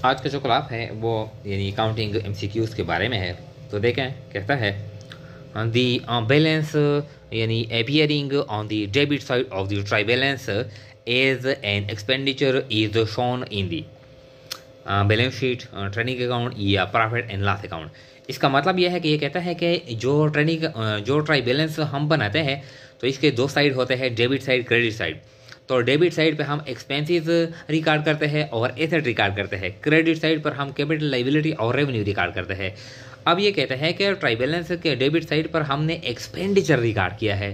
आज का जो क्लास है वो यानी काउंटिंग एमसीक्यूज़ के बारे में है। तो देखें, कहता है दी बैलेंस यानी appearing on the debit side of the trial balance as an expenditure is shown in the balance sheet, trading account या प्रॉफिट एंड लॉस अकाउंट। इसका मतलब यह है कि ये कहता है कि जो ट्राई बैलेंस हम बनाते हैं तो इसके दो साइड होते हैं, डेबिट साइड, क्रेडिट साइड। तो डेबिट साइड पे हम एक्सपेंसेस रिकॉर्ड करते हैं और एसेट रिकॉर्ड करते हैं। क्रेडिट साइड पर हम कैपिटल, लायबिलिटी और रेवेन्यू रिकॉर्ड करते हैं। अब ये कहता है कि ट्राई बैलेंस के डेबिट साइड पर हमने एक्सपेंडिचर रिकॉर्ड किया है।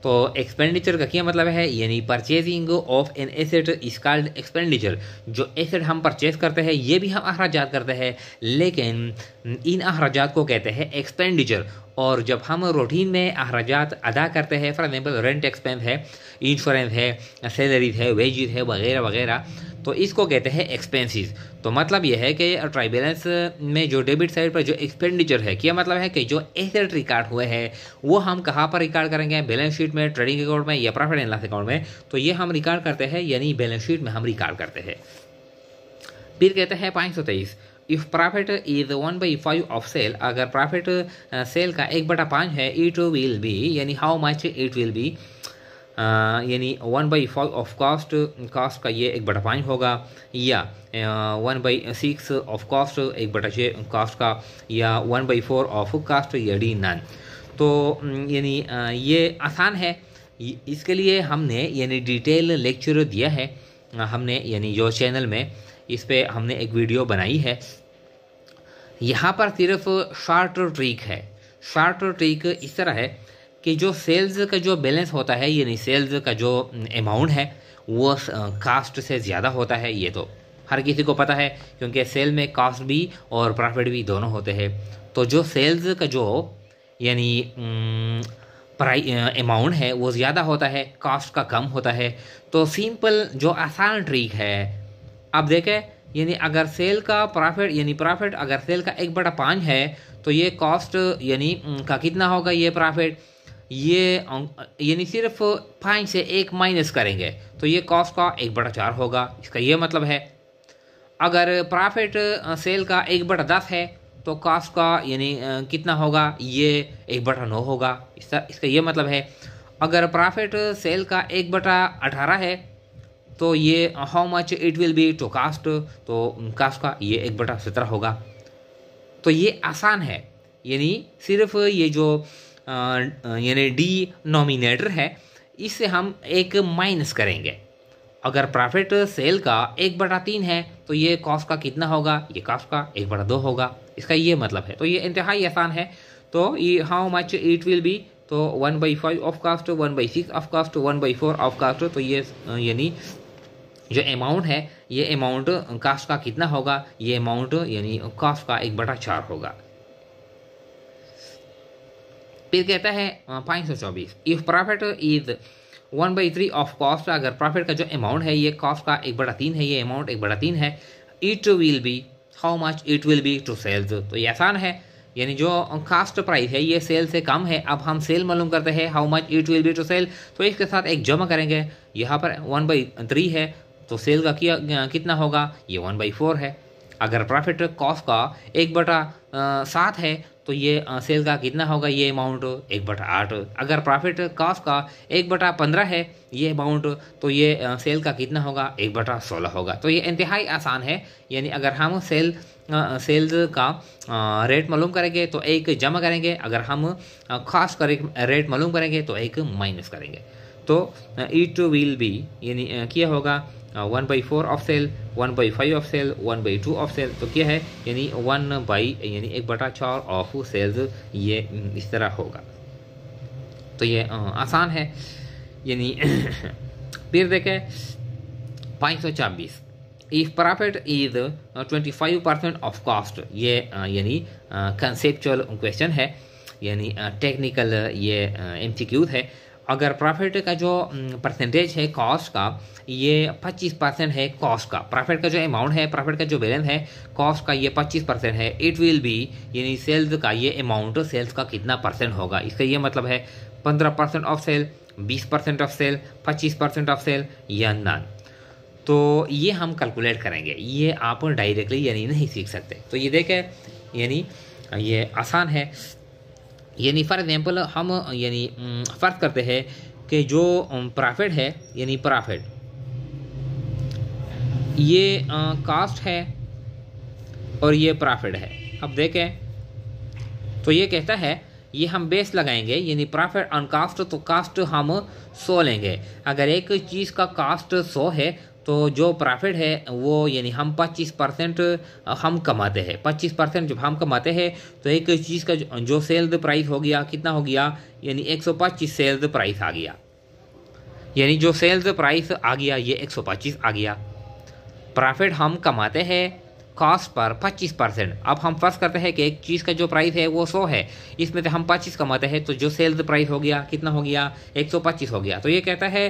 तो एक्सपेंडिचर का क्या मतलब है, यानी purchasing of an asset is called expenditure. जो एसेट हम परचेज करते हैं ये भी हम अखराजात करते हैं, लेकिन इन अखराजात को कहते हैं एक्सपेंडिचर। और जब हम रूटीन में अखराजात अदा करते हैं, फॉर एग्जाम्पल रेंट एक्सपेंस है, इंश्योरेंस है, सैलरीज है, वेजेस है, वगैरह वगैरह, तो इसको कहते हैं एक्सपेंसेस। तो मतलब यह है कि ट्राई बैलेंस में जो डेबिट साइड पर जो एक्सपेंडिचर है, क्या मतलब है कि जो एसेट रिकॉर्ड हुए हैं वो हम कहाँ पर रिकॉर्ड करेंगे, बैलेंस शीट में, ट्रेडिंग अकाउंट में या प्रॉफिट एंड लॉस अकाउंट में। तो ये हम रिकॉर्ड करते हैं, यानी बैलेंस शीट में हम रिकॉर्ड करते हैं। फिर कहते हैं 523, if profit is 1/5 of sale, अगर प्रॉफिट सेल का 1/5 है, इट विल बी, यानी how much it will be, यानी 1/5 ऑफ कॉस्ट, कॉस्ट का ये 1/5 होगा, या 1/6 ऑफ कॉस्ट, 1/6 कॉस्ट का, या 1/4 ऑफ कॉस्ट, या डी नन। तो यानी ये आसान है। इसके लिए हमने यानी डिटेल लेक्चर दिया है हमने, यानी जो चैनल में इस पे हमने एक वीडियो बनाई है। यहाँ पर सिर्फ शॉर्ट ट्रिक है। शॉर्ट ट्रिक इस तरह है कि जो सेल्स का जो बैलेंस होता है, यानी सेल्स का जो अमाउंट है वो कास्ट से ज़्यादा होता है। ये तो हर किसी को पता है, क्योंकि सेल में कास्ट भी और प्रॉफिट भी दोनों होते हैं। तो जो सेल्स का जो यानी अमाउंट है वो ज़्यादा होता है, कास्ट का कम होता है। तो सिंपल जो आसान ट्रिक है, अब देखें, यानी अगर सेल का प्रॉफिट, यानी प्रॉफिट अगर सेल का 1/5 है तो ये कॉस्ट यानी का कितना होगा, ये प्रॉफिट, ये यानी सिर्फ 5 से 1 माइनस करेंगे तो ये कॉस्ट का 1/4 होगा। इसका ये मतलब है अगर प्रॉफिट सेल का 1/10 है तो कॉस्ट का यानी कितना होगा, ये 1/9 होगा। इसका ये मतलब है अगर प्रॉफिट सेल का 1/18 है तो ये how much it will be to cost, तो कास्ट का ये 1/17 होगा। तो ये आसान है, यानी सिर्फ ये जो यानी डिनोमिनेटर है इससे हम एक माइनस करेंगे। अगर प्रॉफिट सेल का 1/3 है तो ये कॉस्ट का कितना होगा, ये कॉस्ट का 1/2 होगा। इसका ये मतलब है। तो ये इंतहाई आसान है। तो ये how much it will be, तो 1/5 of cost, 1/6 of cost, 1/4 of cost. तो ये यानी जो अमाउंट है ये अमाउंट कास्ट का कितना होगा, ये अमाउंट यानी कास्ट का 1/4 होगा। फिर कहता है 524, if profit is 1/3 of cost, अगर प्रॉफिट का जो अमाउंट है ये कॉस्ट का 1/3 है, ये अमाउंट 1/3 है, it will be, how much it will be to sales. तो ये आसान है, यानी जो कास्ट प्राइस है ये सेल से कम है। अब हम सेल मालूम करते हैं, how much it will be to sale, तो इसके साथ एक जमा करेंगे। यहाँ पर 1/3 है तो सेल का कितना होगा, ये 1/4 है। अगर प्रॉफिट कॉस्ट का 1/7 है तो ये सेल का कितना होगा, ये अमाउंट 1/8। अगर प्रॉफिट कॉस्ट का 1/15 है ये अमाउंट, तो ये सेल का कितना होगा, 1/16 होगा। तो ये इंतहाई आसान है, यानी अगर हम सेल्स का रेट मालूम करेंगे तो एक जमा करेंगे, अगर हम कॉस्ट का रेट मालूम करेंगे तो एक माइनस करेंगे। तो इट विल बी यानी क्या होगा, 1/4 of sale, 1/5 of sale, 1/2 of sale. तो क्या है, यानी 1 यानी 1/4 ऑफ सेल्स, ये इस तरह होगा। तो ये आसान है, यानी फिर देखें 524, if profit is 25% of cost. ये यानी कंसेप्चुअल क्वेश्चन है, यानी टेक्निकल ये MCQ है। अगर प्रॉफिट का जो परसेंटेज है कॉस्ट का ये 25% है, कॉस्ट का, प्रॉफिट का जो अमाउंट है, प्रॉफिट का जो बैलेंस है कॉस्ट का ये 25% है, इट विल बी यानी सेल्स का ये अमाउंट, सेल्स का कितना परसेंट होगा। इसका ये मतलब है 15% of sale, 20% of sale, 25% of sale या नन। तो ये हम कैलकुलेट करेंगे, ये आप डायरेक्टली यानी नहीं सीख सकते। तो ये देखें यानी ये आसान है। यानी फॉर एग्जांपल हम यानी फर्ज करते हैं कि जो प्रॉफिट है यानी प्रॉफिट ये कास्ट है और ये प्रॉफिट है। अब देखें तो ये कहता है ये हम बेस लगाएंगे यानी प्रॉफिट ऑन कास्ट, तो कास्ट हम 100 लेंगे। अगर एक चीज़ का कास्ट 100 है तो जो प्रॉफिट है वो यानी हम 25% हम कमाते हैं। 25% जब हम कमाते हैं तो एक चीज़ का जो सेल्स प्राइस हो गया कितना हो गया, यानी 125 सेल्स प्राइस आ गया। यानी जो सेल्स प्राइस आ गया ये 125 आ गया। प्रॉफिट हम कमाते हैं कॉस्ट पर 25%। अब हम फर्स्ट करते हैं कि एक चीज़ का जो प्राइस है वो 100 है, इसमें से हम 25 कमाते हैं तो जो सेल्स प्राइस हो गया कितना हो गया, 125 हो गया। तो ये कहता है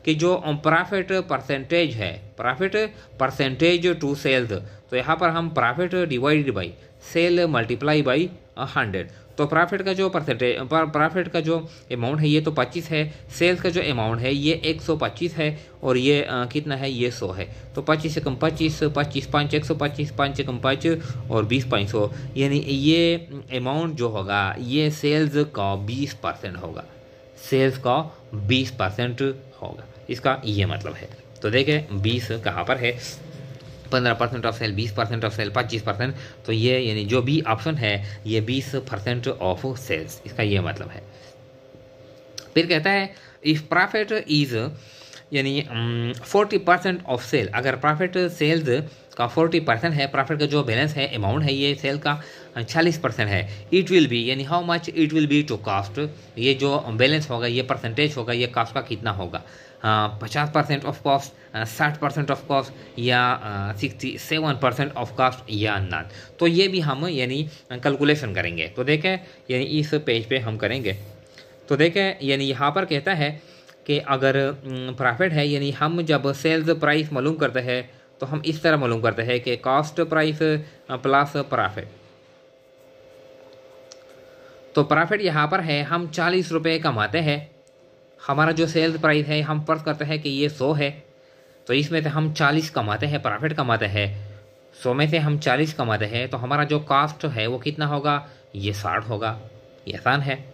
कि जो प्रॉफिट परसेंटेज है, प्रॉफिट परसेंटेज टू सेल्स, तो यहाँ पर हम profit divided by sale multiply by 100। तो प्रॉफिट का जो परसेंटेज, प्रॉफिट का जो अमाउंट है ये तो 25 है, सेल्स का जो अमाउंट है ये 125 है और ये कितना है, ये 100 है। तो 25 से कम 25, 25 5 125, 5 से कम 5 और 20 500, यानी ये अमाउंट जो होगा ये सेल्स का 20% होगा, सेल्स का 20% होगा, इसका ये मतलब है। तो देखें 20 कहाँ पर है, 15% ऑफ सेल, 20% ऑफ सेल, 25%, तो ये यानी जो बी ऑप्शन है ये 20% ऑफ सेल्स, इसका ये मतलब है। फिर कहता है इफ प्रॉफिट इज यानी 40% ऑफ सेल, अगर प्रॉफिट सेल्स का 40% है, प्रॉफिट का जो बैलेंस है अमाउंट है ये सेल का 40% है, इट विल बी यानी how much it will be to cost, ये जो बैलेंस होगा ये परसेंटेज होगा, ये कास्ट का कितना होगा, 50% ऑफ कॉस्ट, 60% ऑफ कॉस्ट या 67% ऑफ कॉस्ट या नॉन। तो ये भी हम यानी कैलकुलेशन करेंगे। तो देखें यानी इस पेज पे हम करेंगे। तो देखें यानी यहाँ पर कहता है कि अगर प्रॉफिट है यानी हम जब सेल्स प्राइस मालूम करते हैं तो हम इस तरह मालूम करते हैं कि कॉस्ट प्राइस प्लस प्रॉफिट। तो प्रॉफिट यहाँ पर है हम 40 रुपये कमाते हैं, हमारा जो सेल्स प्राइस है हम फर्ज करते हैं कि ये 100 है, तो इसमें से हम 40 कमाते हैं, प्रॉफिट कमाते हैं, 100 में से हम 40 कमाते हैं, तो हमारा जो कॉस्ट है वो कितना होगा, ये 60 होगा। ये आसान है।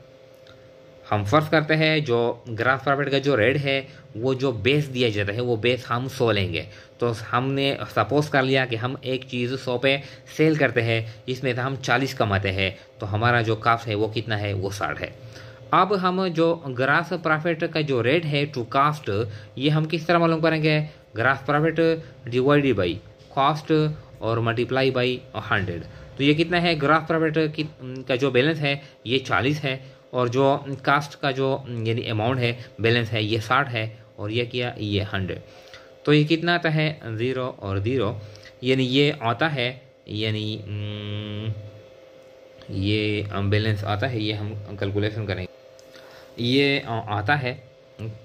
हम फर्ज करते हैं जो ग्रास प्रॉफिट का जो रेट है वो जो बेस दिया जाता है वो बेस हम 100 लेंगे। तो हमने सपोज कर लिया कि हम एक चीज़ 100 पे सेल करते हैं, इसमें से हम 40 कमाते हैं, तो हमारा जो कॉस्ट है वो कितना है, वो 60 है। अब हम जो ग्रास प्रॉफिट का जो रेट है टू कास्ट, ये हम किस तरह मालूम करेंगे, grass profit divided by cost और मल्टीप्लाई बाई 100। तो ये कितना है, ग्रास प्रॉफिट का जो बैलेंस है ये 40 है और जो कास्ट का जो यानी अमाउंट है बैलेंस है ये 60 है और ये किया ये 100। तो ये कितना आता है, 0 और 0, यानी ये आता है यानी ये बैलेंस आता है, ये हम कैलकुलेशन करेंगे, ये आता है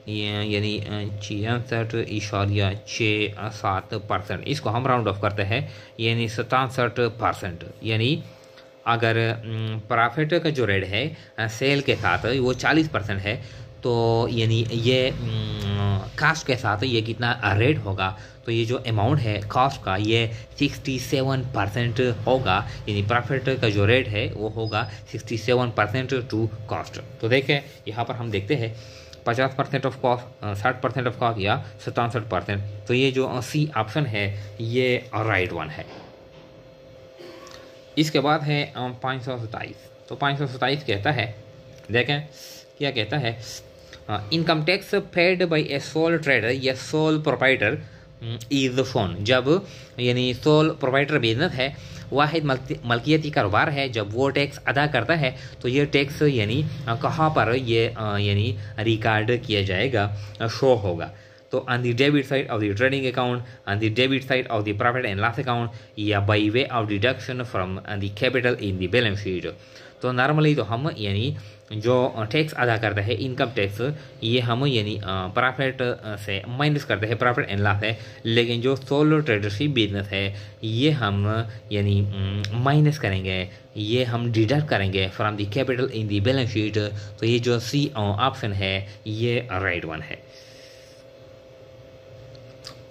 यानी 66.67%। इसको हम राउंड ऑफ करते हैं यानी 67%। यानी अगर प्रॉफिट का जो रेट है सेल के साथ वो 40% है, तो यानी ये कास्ट के साथ ये कितना रेट होगा, तो ये जो अमाउंट है कॉस्ट का ये 67% होगा, यानी प्रॉफिट का जो रेट है वो होगा 67% टू कॉस्ट। तो देखें यहाँ पर हम देखते हैं 50% ऑफ कॉस्ट, 60% ऑफ कॉस्ट या 67%। तो ये जो सी ऑप्शन है ये राइट वन है। इसके बाद है 527। तो 527 कहता है, देखें क्या कहता है, income tax paid by A soul trader या सोल प्रोप्राइटर इज शोन। जब यानी सोल प्रोप्राइटर बिजनेस है, वाहिद मलकियती कारोबार है, जब वो टैक्स अदा करता है तो ये टैक्स यानी कहाँ पर ये यानी रिकॉर्ड किया जाएगा, शो होगा। तो on the debit side of the trading account, on the debit side of the profit and loss account, या by way of deduction from the capital in the balance sheet. तो normally तो हम यानी जो tax अदा करते हैं income tax, ये हम यानी प्रॉफिट से माइनस करते हैं, प्रॉफिट एंड लॉस है। लेकिन जो सोलो ट्रेडरशिप बिजनेस है ये हम यानी माइनस करेंगे, ये हम डिडक्ट करेंगे from the capital in the balance sheet. तो ये जो सी ऑप्शन है ये राइट वन है।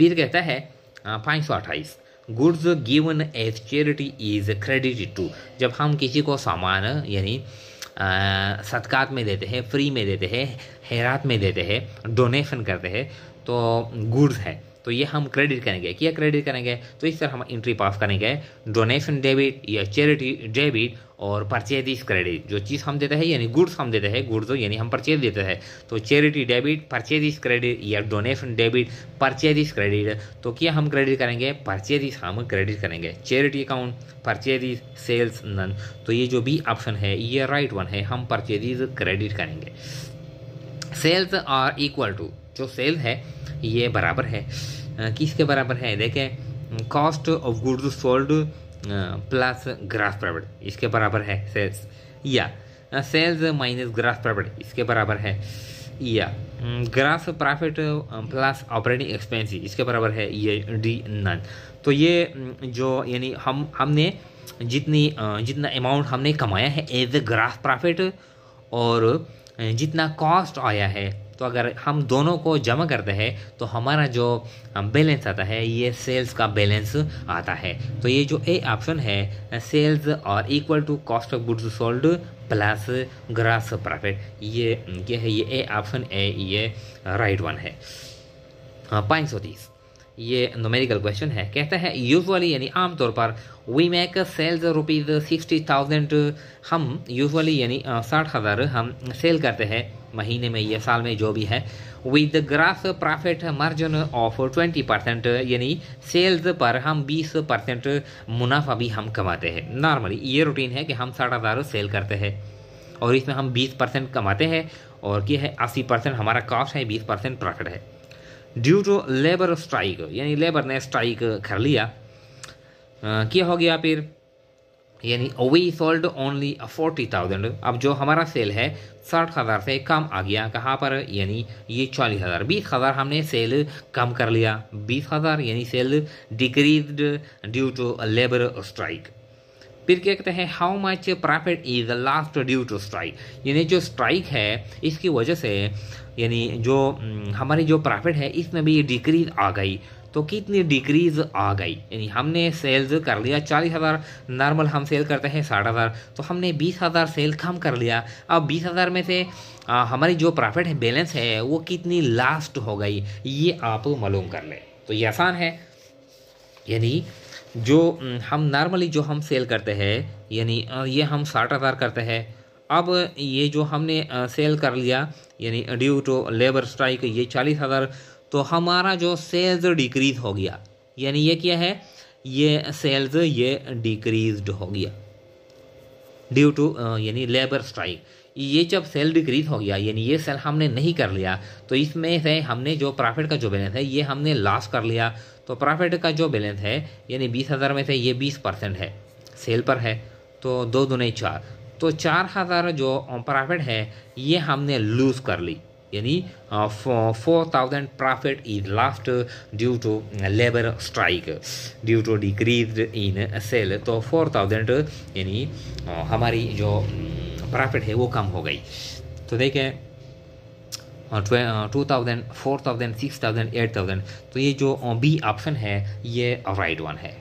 फिर कहता है 528 goods given as charity is credited to. जब हम किसी को सामान यानी सदकात में देते हैं, फ्री में देते हैं, खैरात में देते हैं, डोनेशन करते हैं, तो गुड्स है तो ये हम क्रेडिट करेंगे। क्या क्रेडिट करेंगे? तो इस तरह हम एंट्री पास करेंगे, डोनेशन डेबिट या चैरिटी डेबिट और परचेज क्रेडिट। जो चीज़ हम देते हैं यानी गुड्स हम देते हैं, गुड्स यानी हम परचेज देते हैं, तो चैरिटी डेबिट, परचेज क्रेडिट या डोनेशन डेबिट, परचेज क्रेडिट। तो क्या हम क्रेडिट करेंगे? परचेज हम क्रेडिट करेंगे। Charity account, purchase, sales none. तो ये जो बी ऑप्शन है ये राइट वन है, हम परचेज क्रेडिट करेंगे। सेल्स आर इक्वल टू, जो सेल्स है ये बराबर है किसके बराबर है? देखें, cost of goods sold plus gross profit, इसके बराबर है सेल्स। या सेल्स माइनस ग्रास प्रॉफिट इसके बराबर है। या grass profit plus operating expense इसके बराबर है, ये डी नन। तो ये जो यानी हमने जितना अमाउंट हमने कमाया है एज ए ग्रास प्रॉफिट और जितना कॉस्ट आया है, तो अगर हम दोनों को जमा करते हैं तो हमारा जो बैलेंस आता है ये सेल्स का बैलेंस आता है। तो ये जो ए ऑप्शन है सेल्स और equal to cost of goods sold plus gross profit, ये है, ये ए ऑप्शन ए ये राइट वन है। 530 ये न्यूमेरिकल क्वेश्चन है। कहता है यूजुअली यानी आमतौर पर वी मेक सेल्स रुपीज़ 60,000, हम यूजुअली यानी 60,000 हम सेल करते हैं महीने में या साल में जो भी है, with grass profit margin of 20%, यानी सेल्स पर हम 20% मुनाफा भी हम कमाते हैं। नॉर्मली ये रूटीन है कि हम 60,000 सेल करते हैं और इसमें हम 20% कमाते हैं और क्या है 80% हमारा कॉस्ट है, 20% प्रॉफिट है। ड्यू टू लेबर स्ट्राइक, यानी लेबर ने स्ट्राइक कर लिया, क्या हो गया फिर, यानी वी सोल्ड ओनली 40,000। अब जो हमारा सेल है 60,000 से कम आ गया, कहाँ पर, यानी ये 40,000, 20,000 हमने सेल कम कर लिया, 20,000 यानी sale decreased due to labour strike. फिर क्या कहते हैं how much profit is lost due to strike, यानी जो स्ट्राइक है इसकी वजह से यानी जो हमारी जो प्रॉफिट है इसमें भी डिक्रीज आ गई। तो कितनी डिक्रीज आ गई, यानी हमने सेल्स कर लिया 40,000, नॉर्मल हम सेल करते हैं 60,000, तो हमने 20,000 सेल कम कर लिया। अब 20,000 में से हमारी जो प्रॉफिट है बैलेंस है वो कितनी लास्ट हो गई, ये आप मालूम कर लें। तो ये आसान है, यानी जो हम नॉर्मली जो हम सेल करते हैं यानी ये हम 60,000 करते हैं, अब ये जो हमने सेल कर लिया यानी ड्यू टू लेबर स्ट्राइक ये 40,000, तो हमारा जो सेल्स डिक्रीज हो गया, यानी ये क्या है, ये सेल्स ये डिक्रीज्ड हो गया ड्यू टू यानी लेबर स्ट्राइक। ये जब सेल डिक्रीज हो गया यानी ये सेल हमने नहीं कर लिया, तो इसमें से हमने जो प्रॉफिट का जो बैलेंस है ये हमने लॉस कर लिया। तो प्रॉफिट का जो बैलेंस है यानी 20,000 में से ये 20% है, सेल पर है, तो 2 दूने 4, तो 4,000 जो प्रॉफिट है ये हमने लूज कर ली, यानी 4,000 profit is lost due to labour strike due to decrease in sale. तो 4,000 यानी हमारी जो प्रॉफिट है वो कम हो गई। तो देखें 2,000, 4,000, 6,000, 8,000, तो ये जो बी ऑप्शन है ये राइट वन है।